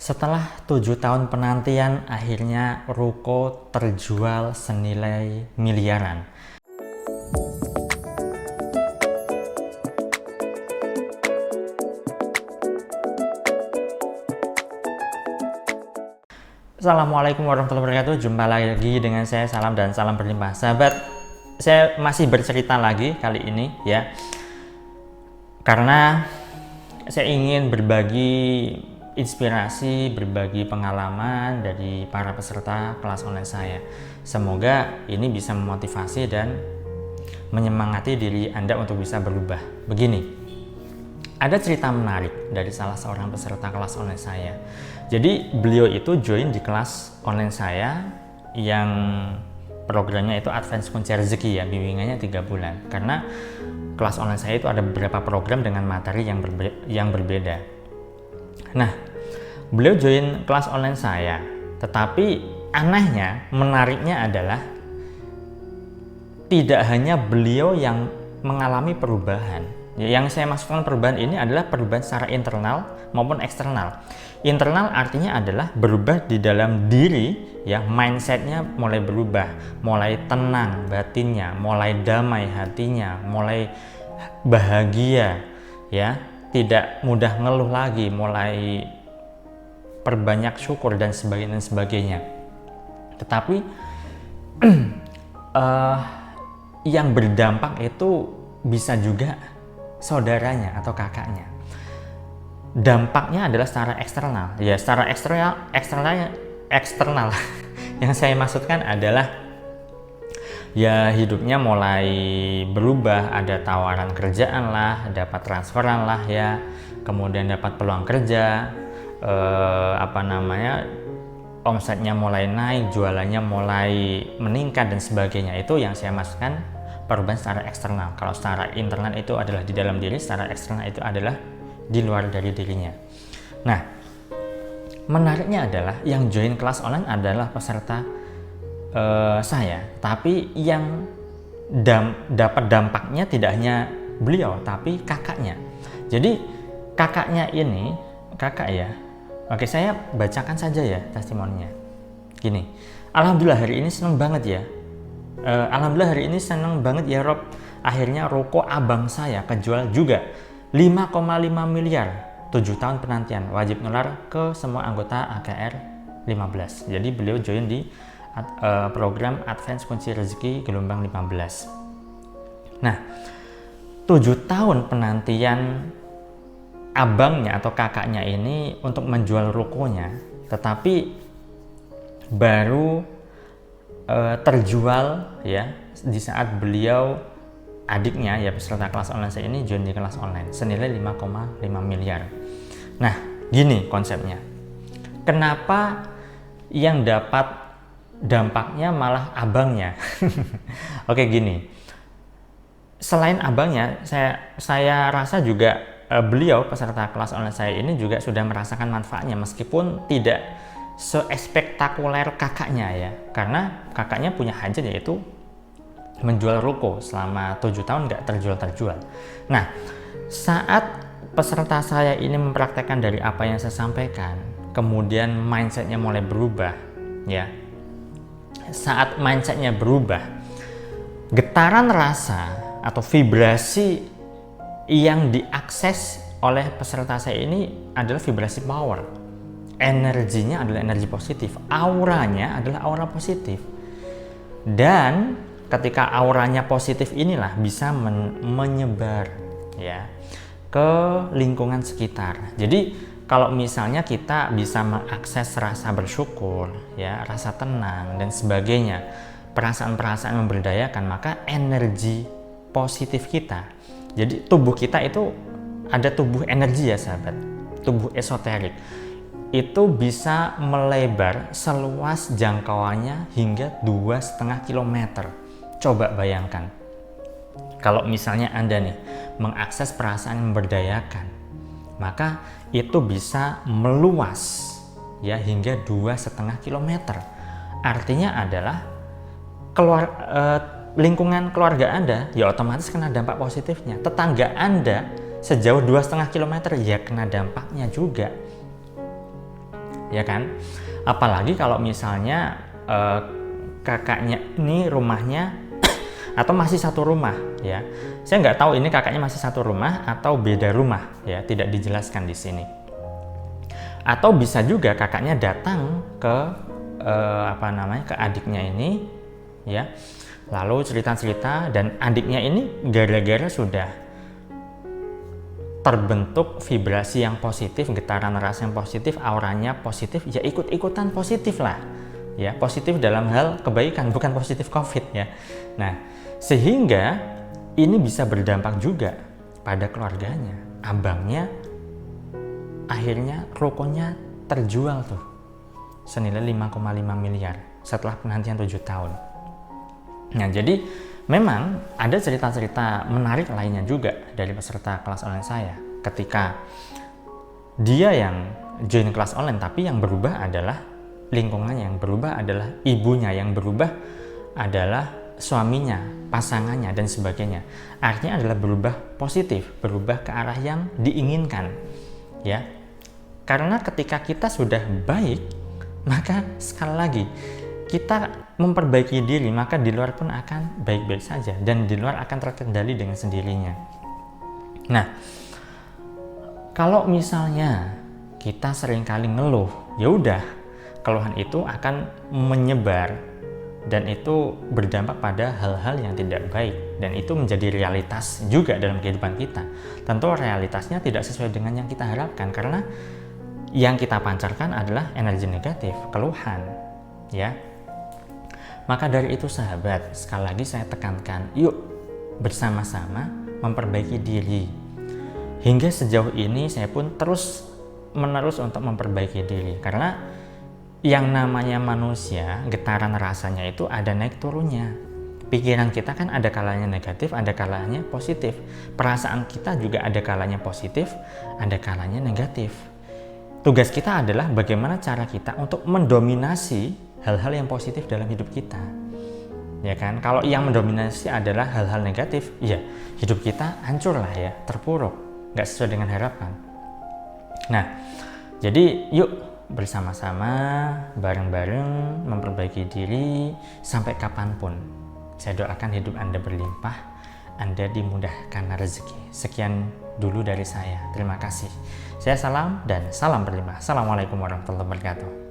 Setelah 7 tahun penantian, akhirnya ruko terjual senilai miliaran. Assalamualaikum warahmatullahi wabarakatuh. Jumpa lagi dengan saya, salam dan salam berlimpah. Sahabat, saya masih bercerita lagi kali ini ya. Karena saya ingin berbagi inspirasi, berbagi pengalaman dari para peserta kelas online saya. Semoga ini bisa memotivasi dan menyemangati diri Anda untuk bisa berubah. Begini, ada cerita menarik dari salah seorang peserta kelas online saya. Jadi beliau itu join di kelas online saya yang programnya itu Advance Kunci Rezeki ya, bimbingannya 3 bulan. Karena kelas online saya itu ada beberapa program dengan materi yang berbeda. Nah, beliau join kelas online saya, tetapi anehnya, menariknya adalah tidak hanya beliau yang mengalami perubahan. Yang saya maksudkan perubahan ini adalah perubahan secara internal maupun eksternal. Internal artinya adalah berubah di dalam diri, ya, mindsetnya mulai berubah, mulai tenang batinnya, mulai damai hatinya, mulai bahagia, ya, tidak mudah ngeluh lagi, mulai perbanyak syukur dan sebagainya. Tetapi yang berdampak itu bisa juga saudaranya atau kakaknya. Dampaknya adalah secara eksternal. Ya, secara eksternal. Yang saya maksudkan adalah ya hidupnya mulai berubah, ada tawaran kerjaan lah, dapat transferan lah ya, kemudian dapat peluang kerja, omsetnya mulai naik, jualannya mulai meningkat dan sebagainya. Itu yang saya maksudkan perubahan secara eksternal. Kalau secara internal itu adalah di dalam diri, secara eksternal itu adalah di luar dari dirinya. Nah, menariknya adalah yang join kelas online adalah peserta saya, tapi yang dapat dampaknya tidak hanya beliau, tapi kakaknya. Jadi kakaknya ini, kakak ya, oke, saya bacakan saja ya testimoninya. Gini, alhamdulillah hari ini seneng banget ya. Alhamdulillah hari ini seneng banget ya Rob. Akhirnya ruko abang saya kejual juga 5,5 miliar. 7 tahun penantian, wajib nular ke semua anggota AKR 15. Jadi beliau join di program Advance Kunci Rezeki gelombang 15. Nah, 7 tahun penantian abangnya atau kakaknya ini untuk menjual rukonya, tetapi baru terjual ya di saat beliau, adiknya ya peserta kelas online saya ini join di kelas online senilai 5,5 miliar. Nah, gini konsepnya. Kenapa yang dapat dampaknya malah abangnya? Oke, gini. Selain abangnya, saya rasa juga beliau peserta kelas online saya ini juga sudah merasakan manfaatnya meskipun tidak sespektakuler kakaknya ya. Karena kakaknya punya hajat yaitu menjual ruko selama 7 tahun nggak terjual. Nah, saat peserta saya ini mempraktekkan dari apa yang saya sampaikan, kemudian mindsetnya mulai berubah ya. Saat mindsetnya berubah, getaran rasa atau vibrasi yang diakses oleh peserta saya ini adalah vibrasi power. Energinya adalah energi positif, auranya adalah aura positif. Dan ketika auranya positif inilah bisa menyebar ya ke lingkungan sekitar. Jadi kalau misalnya kita bisa mengakses rasa bersyukur ya, rasa tenang dan sebagainya, perasaan-perasaan memberdayakan, maka energi positif kita. Jadi tubuh kita itu ada tubuh energi ya sahabat, tubuh esoterik. Itu bisa melebar seluas jangkauannya hingga 2,5 km. Coba bayangkan, kalau misalnya Anda nih mengakses perasaan yang memberdayakan, maka itu bisa meluas ya hingga 2,5 km. Artinya adalah lingkungan keluarga Anda ya otomatis kena dampak positifnya. Tetangga Anda sejauh 2,5 km ya kena dampaknya juga. ya kan? Apalagi kalau misalnya kakaknya ini rumahnya atau masih satu rumah, ya. Saya nggak tahu ini kakaknya masih satu rumah atau beda rumah, ya, tidak dijelaskan di sini. Atau bisa juga kakaknya datang ke ke adiknya ini, ya, lalu cerita-cerita, dan adiknya ini gara-gara sudah terbentuk vibrasi yang positif, getaran rasa yang positif, auranya positif, ya ikut-ikutan positif lah, ya, positif dalam hal kebaikan, bukan positif COVID, ya. Nah, sehingga ini bisa berdampak juga pada keluarganya. Abangnya akhirnya rukonya terjual tuh senilai 5,5 miliar setelah penantian 7 tahun. Nah, jadi memang ada cerita-cerita menarik lainnya juga dari peserta kelas online saya. Ketika dia yang join kelas online, tapi yang berubah adalah lingkungannya, yang berubah adalah ibunya, yang berubah adalah suaminya, pasangannya, dan sebagainya. Artinya adalah berubah positif, berubah ke arah yang diinginkan, ya. Karena ketika kita sudah baik, maka sekali lagi kita memperbaiki diri, maka di luar pun akan baik-baik saja, dan di luar akan terkendali dengan sendirinya. Nah, kalau misalnya kita seringkali ngeluh, ya udah, keluhan itu akan menyebar dan itu berdampak pada hal-hal yang tidak baik, dan itu menjadi realitas juga dalam kehidupan kita. Tentu realitasnya tidak sesuai dengan yang kita harapkan, karena yang kita pancarkan adalah energi negatif, keluhan, ya. Maka dari itu sahabat, sekali lagi saya tekankan, yuk bersama-sama memperbaiki diri. Hingga sejauh ini saya pun terus menerus untuk memperbaiki diri, karena yang namanya manusia, getaran rasanya itu ada naik turunnya. Pikiran kita kan ada kalanya negatif, ada kalanya positif. Perasaan kita juga ada kalanya positif, ada kalanya negatif. Tugas kita adalah bagaimana cara kita untuk mendominasi hal-hal yang positif dalam hidup kita. Ya kan? Kalau yang mendominasi adalah hal-hal negatif, ya hidup kita hancur lah, ya, terpuruk, nggak sesuai dengan harapan. Nah, jadi yuk bersama-sama, bareng-bareng memperbaiki diri sampai kapanpun. Saya doakan hidup Anda berlimpah, Anda dimudahkan rezeki. Sekian dulu dari saya. Terima kasih. Saya salam dan salam berlimpah. Assalamualaikum warahmatullahi wabarakatuh.